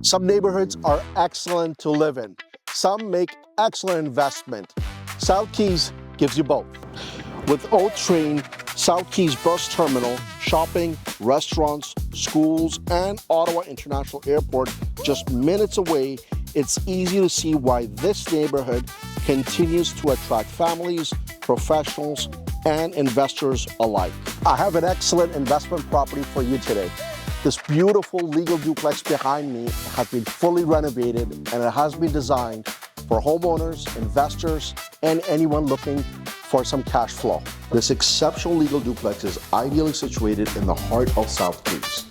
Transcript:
Some neighborhoods are excellent to live in. Some make excellent investment. Southkeys gives you both. With O Train, Southkeys Bus Terminal, shopping, restaurants, schools, and Ottawa International Airport just minutes away, it's easy to see why this neighborhood continues to attract families, professionals, and investors alike. I have an excellent investment property for you today. This beautiful legal duplex behind me has been fully renovated, and it has been designed for homeowners, investors, and anyone looking for some cash flow. This exceptional legal duplex is ideally situated in the heart of Southkeys.